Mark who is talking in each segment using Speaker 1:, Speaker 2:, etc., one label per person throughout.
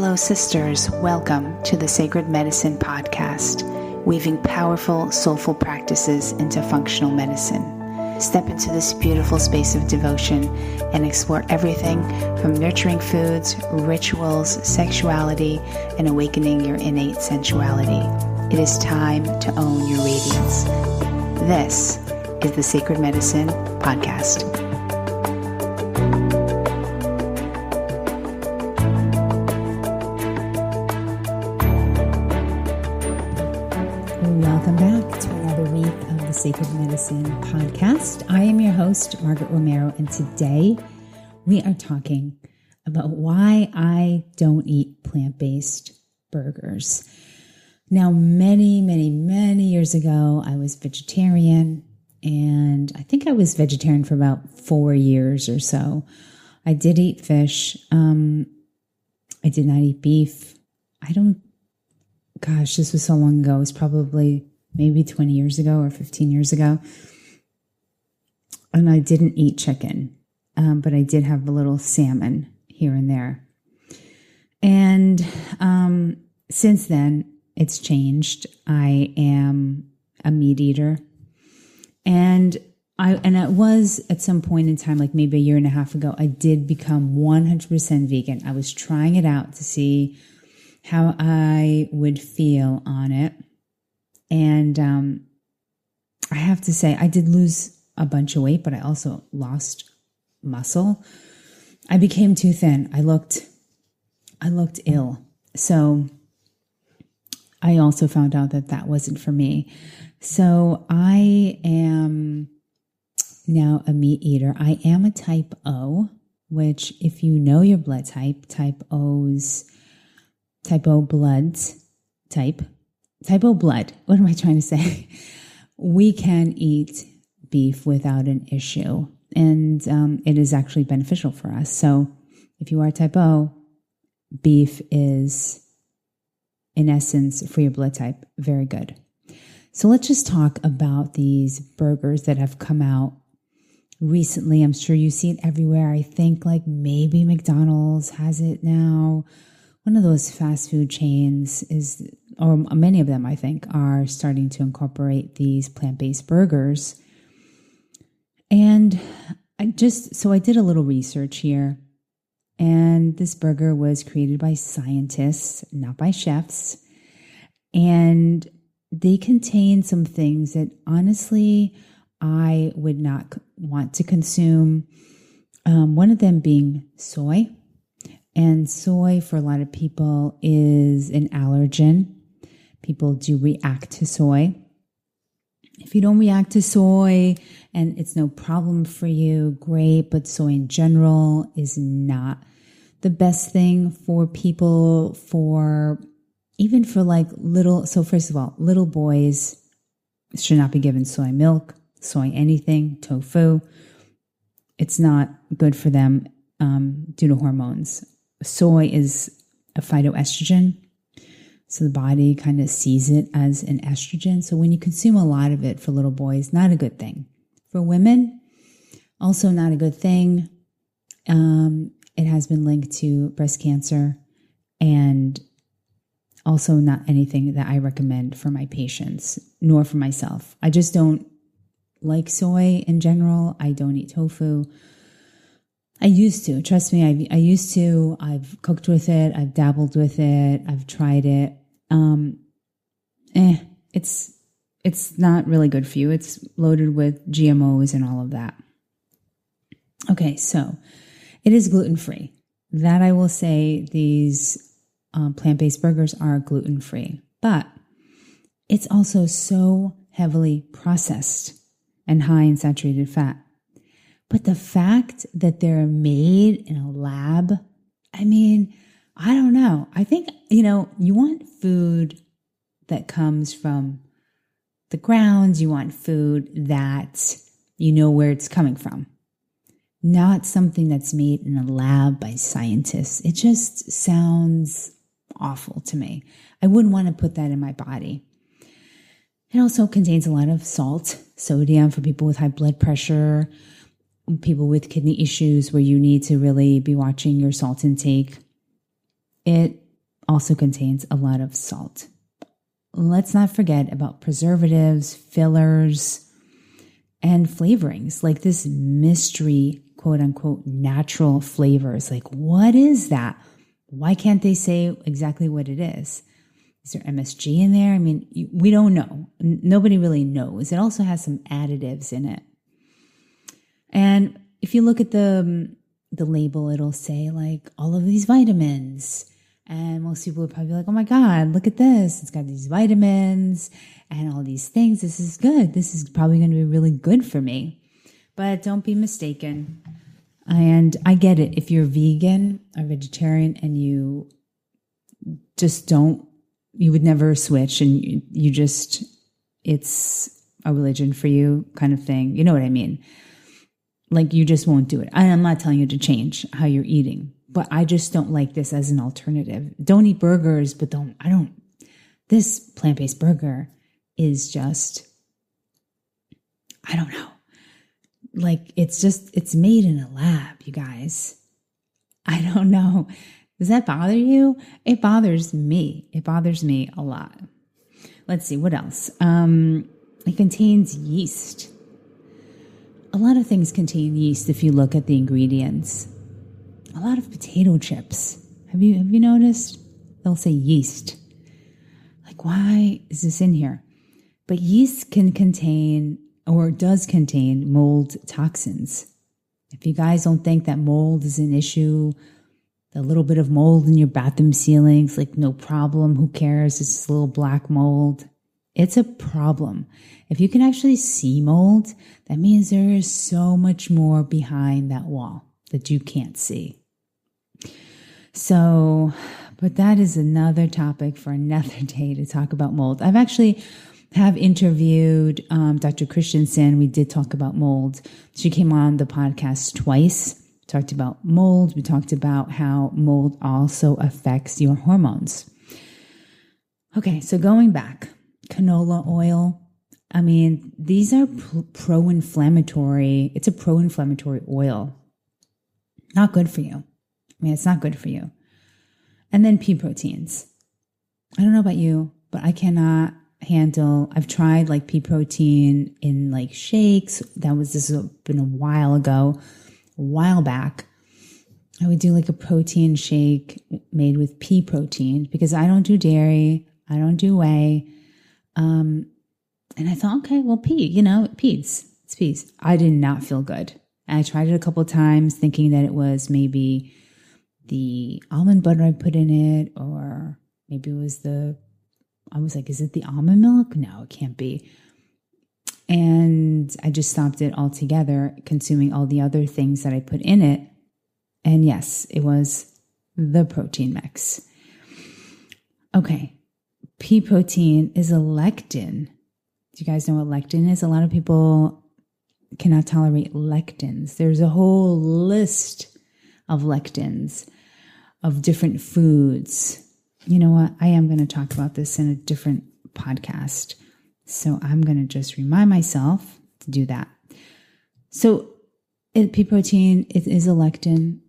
Speaker 1: Hello, sisters. Welcome to the Sacred Medicine Podcast, weaving powerful, soulful practices into functional medicine. Step into this beautiful space of devotion and explore everything from nurturing foods, rituals, sexuality, and awakening your innate sensuality. It is time to own your radiance. This is the Sacred Medicine Podcast.
Speaker 2: Welcome back to another week of the Sacred Medicine Podcast. I am your host, Margaret Romero, and today we are talking about why I don't eat plant-based burgers. Now, many years ago, I was vegetarian, and I think I was vegetarian for about 4 years or so. I did eat fish. I did not eat beef. Gosh, this was so long ago. It was probably maybe 20 years ago or 15 years ago. And I didn't eat chicken, but I did have a little salmon here and there. And since then, it's changed. I am a meat eater. And it was at some point in time, like maybe a year and a half ago, I did become 100% vegan. I was trying it out to see how I would feel on it. And I have to say, I did lose a bunch of weight, but I also lost muscle. I became too thin. I looked ill. So I also found out that wasn't for me. So I am now a meat eater. I am a type O, which if you know your blood type O blood. What am I trying to say? We can eat beef without an issue, and it is actually beneficial for us. So if you are type O, beef is, in essence, for your blood type, very good. So let's just talk about these burgers that have come out recently. I'm sure you see it everywhere. I think like maybe McDonald's has it now. One of those fast food chains or many of them, I think, are starting to incorporate these plant-based burgers. And I did a little research here. And this burger was created by scientists, not by chefs. And they contain some things that honestly, I would not want to consume. One of them being soy. And soy, for a lot of people, is an allergen. People do react to soy. If you don't react to soy and it's no problem for you, great. But soy in general is not the best thing for people, even for like little. So first of all, little boys should not be given soy milk, soy anything, tofu. It's not good for them due to hormones. Soy is a phytoestrogen, so the body kind of sees it as an estrogen. So when you consume a lot of it for little boys, not a good thing. For women, also not a good thing. It has been linked to breast cancer, and also not anything that I recommend for my patients, nor for myself. I just don't like soy in general. I don't eat tofu. I used to, trust me, I used to. I've cooked with it. I've dabbled with it. I've tried it. It's not really good for you. It's loaded with GMOs and all of that. Okay, so it is gluten-free. That I will say, these plant-based burgers are gluten-free, but it's also so heavily processed and high in saturated fat. But the fact that they're made in a lab, I mean, I don't know. I think, you want food that comes from the grounds. You want food that you know where it's coming from. Not something that's made in a lab by scientists. It just sounds awful to me. I wouldn't want to put that in my body. It also contains a lot of salt, sodium for people with high blood pressure, people with kidney issues where you need to really be watching your salt intake. It also contains a lot of salt. Let's not forget about preservatives, fillers, and flavorings, like this mystery, quote unquote, natural flavors. Like, what is that? Why can't they say exactly what it is? Is there MSG in there? I mean, we don't know. Nobody really knows. It also has some additives in it. And if you look at the label, it'll say like all of these vitamins. And most people would probably be like, oh my God, look at this. It's got these vitamins and all these things. This is good. This is probably going to be really good for me. But don't be mistaken. And I get it. If you're vegan or vegetarian and you just don't, you would never switch and you just, it's a religion for you kind of thing. You know what I mean? Like you just won't do it. I'm not telling you to change how you're eating, but I just don't like this as an alternative. Don't eat burgers, but this plant-based burger is just, I don't know. Like it's made in a lab, you guys. I don't know. Does that bother you? It bothers me. It bothers me a lot. Let's see, what else? It contains yeast. A lot of things contain yeast if you look at the ingredients. A lot of potato chips. Have you noticed? They'll say yeast. Like, why is this in here? But yeast can contain, or does contain, mold toxins. If you guys don't think that mold is an issue, a little bit of mold in your bathroom ceilings, like no problem, who cares? It's just a little black mold. It's a problem. If you can actually see mold, that means there is so much more behind that wall that you can't see. So, but that is another topic for another day to talk about mold. I've actually have interviewed Dr. Christensen. We did talk about mold. She came on the podcast twice, talked about mold. We talked about how mold also affects your hormones. Okay, so going back, canola oil. I mean, these are pro-inflammatory. It's a pro-inflammatory oil. Not good for you. I mean, it's not good for you. And then pea proteins. I don't know about you, but I cannot handle, I've tried like pea protein in like shakes. This has been a while back. I would do like a protein shake made with pea protein because I don't do dairy. I don't do whey. And I thought, okay, well, peas. It's peas. I did not feel good. And I tried it a couple of times thinking that it was maybe the almond butter I put in it, or maybe it was I was like, is it the almond milk? No, it can't be. And I just stopped it altogether, consuming all the other things that I put in it. And yes, it was the protein mix. Okay. Pea protein is a lectin. Do you guys know what lectin is? A lot of people cannot tolerate lectins. There's a whole list of lectins of different foods. You know what? I am going to talk about this in a different podcast. So I'm going to just remind myself to do that. So pea protein, it is a lectin.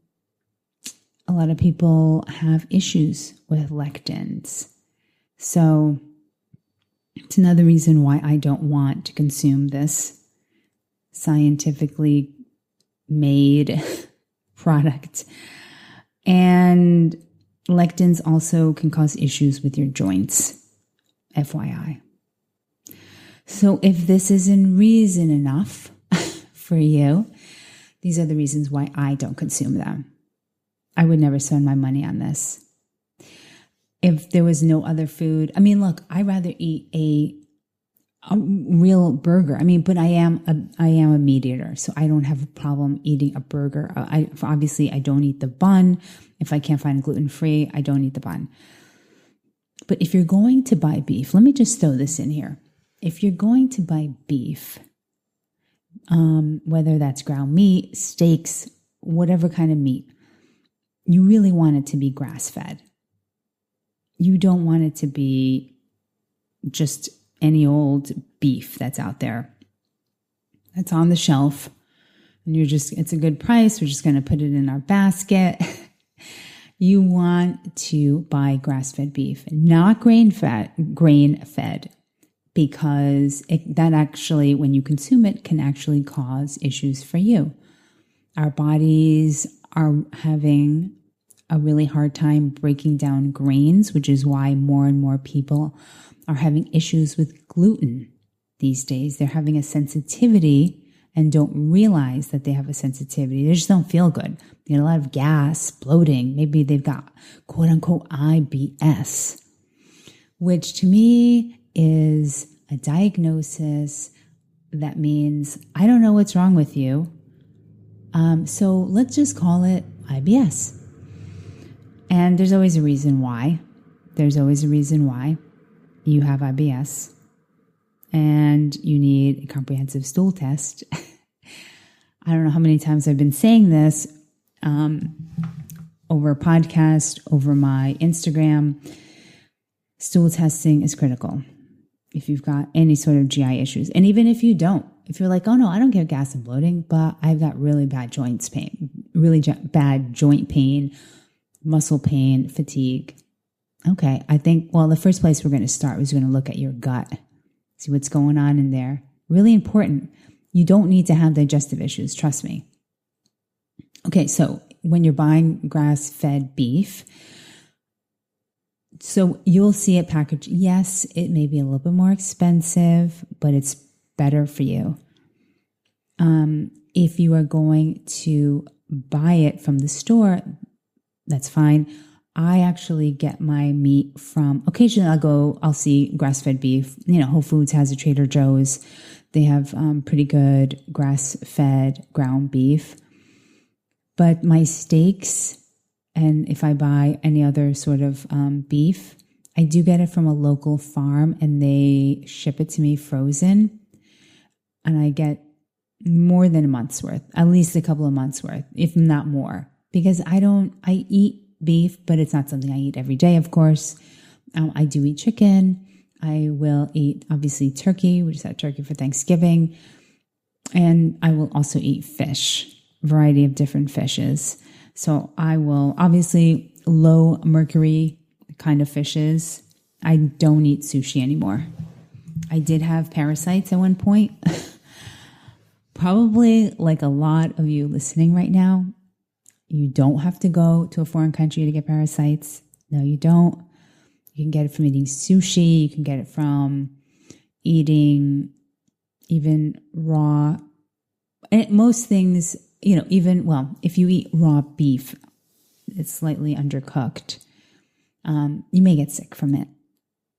Speaker 2: A lot of people have issues with lectins. So it's another reason why I don't want to consume this scientifically made product. And lectins also can cause issues with your joints, FYI. So if this isn't reason enough for you, these are the reasons why I don't consume them. I would never spend my money on this. If there was no other food, I mean, look, I'd rather eat a real burger. I mean, but I am a meat eater, so I don't have a problem eating a burger. Obviously, I don't eat the bun. If I can't find gluten-free, I don't eat the bun. But if you're going to buy beef, let me just throw this in here. If you're going to buy beef, whether that's ground meat, steaks, whatever kind of meat, you really want it to be grass-fed. You don't want it to be just any old beef that's out there, that's on the shelf. And it's a good price. We're just going to put it in our basket. You want to buy grass-fed beef, not grain-fed, because that actually, when you consume it, can actually cause issues for you. Our bodies are having a really hard time breaking down grains, which is why more and more people are having issues with gluten these days. They're having a sensitivity and don't realize that they have a sensitivity. They just don't feel good. They get a lot of gas, bloating. Maybe they've got quote unquote IBS, which to me is a diagnosis that means I don't know what's wrong with you. So let's just call it IBS. And there's always a reason why. There's always a reason why you have IBS. And you need a comprehensive stool test. I don't know how many times I've been saying this over a podcast, over my Instagram. Stool testing is critical if you've got any sort of GI issues. And even if you don't, if you're like, oh no, I don't get gas and bloating, but I've got really bad bad joint pain, muscle pain, fatigue. Okay, I think, well, the first place we're going to start is we're going to look at your gut. See what's going on in there. Really important. You don't need to have digestive issues. Trust me. Okay, so when you're buying grass-fed beef, so you'll see it packaged. Yes, it may be a little bit more expensive, but it's better for you. If you are going to buy it from the store, that's fine. I actually get my meat from, occasionally I'll see grass-fed beef. Whole Foods has a Trader Joe's. They have pretty good grass-fed ground beef. But my steaks, and if I buy any other sort of beef, I do get it from a local farm and they ship it to me frozen. And I get more than a month's worth, at least a couple of months worth, if not more. Because I eat beef, but it's not something I eat every day, of course. I do eat chicken. I will eat, obviously, turkey. We just had turkey for Thanksgiving. And I will also eat fish, a variety of different fishes. So I will, obviously, low mercury kind of fishes. I don't eat sushi anymore. I did have parasites at one point. Probably like a lot of you listening right now. You don't have to go to a foreign country to get parasites. No, you don't. You can get it from eating sushi. You can get it from eating even raw. And most things, if you eat raw beef, it's slightly undercooked. You may get sick from it.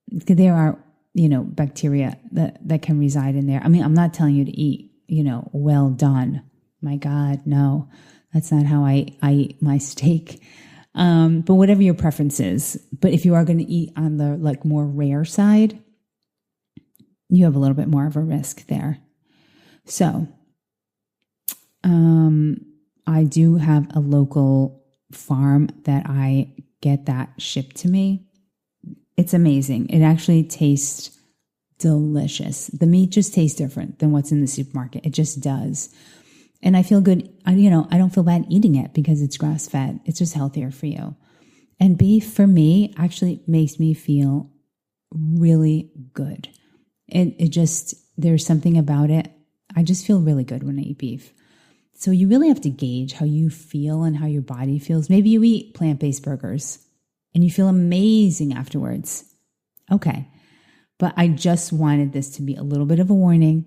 Speaker 2: There are, bacteria that can reside in there. I mean, I'm not telling you to eat, well done. My God, no. That's not how I eat my steak. But whatever your preference is. But if you are going to eat on the more rare side, you have a little bit more of a risk there. So, I do have a local farm that I get that shipped to me. It's amazing. It actually tastes delicious. The meat just tastes different than what's in the supermarket. It just does. And I feel good. I don't feel bad eating it because it's grass-fed. It's just healthier for you. And beef, for me, actually makes me feel really good. It just, there's something about it. I just feel really good when I eat beef. So you really have to gauge how you feel and how your body feels. Maybe you eat plant-based burgers and you feel amazing afterwards. Okay. But I just wanted this to be a little bit of a warning.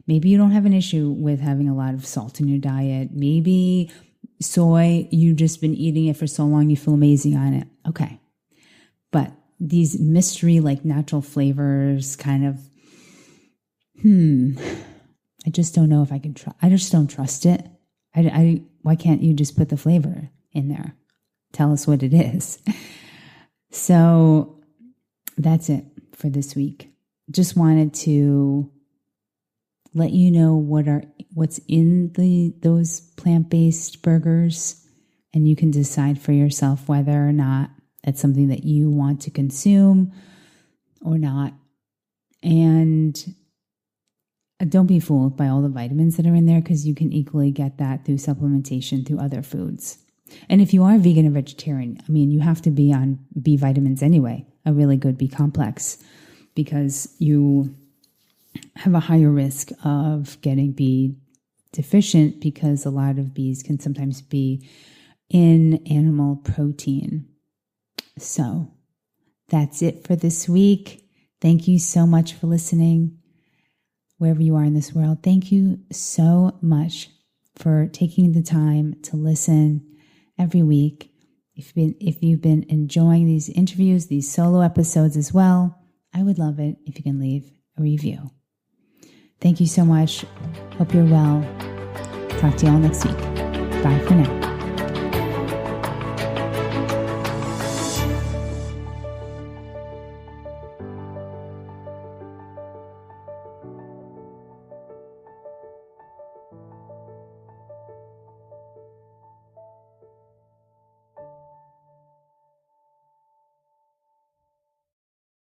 Speaker 2: Maybe you don't have an issue with having a lot of salt in your diet. Maybe soy, you've just been eating it for so long, you feel amazing on it. Okay. But these mystery, natural flavors kind of, I just don't know if I can trust. I just don't trust it. Why can't you just put the flavor in there? Tell us what it is. So that's it for this week. Just wanted to let you know what's in those plant-based burgers, and you can decide for yourself whether or not it's something that you want to consume or not. And don't be fooled by all the vitamins that are in there, because you can equally get that through supplementation through other foods. And if you are vegan or vegetarian, I mean, you have to be on B vitamins anyway, a really good B complex, because you have a higher risk of getting B deficient because a lot of Bs can sometimes be in animal protein. So that's it for this week. Thank you so much for listening. Wherever you are in this world, thank you so much for taking the time to listen every week. If you've been enjoying these interviews, these solo episodes as well, I would love it if you can leave a review. Thank you so much. Hope you're well. Talk to you all next week. Bye for now.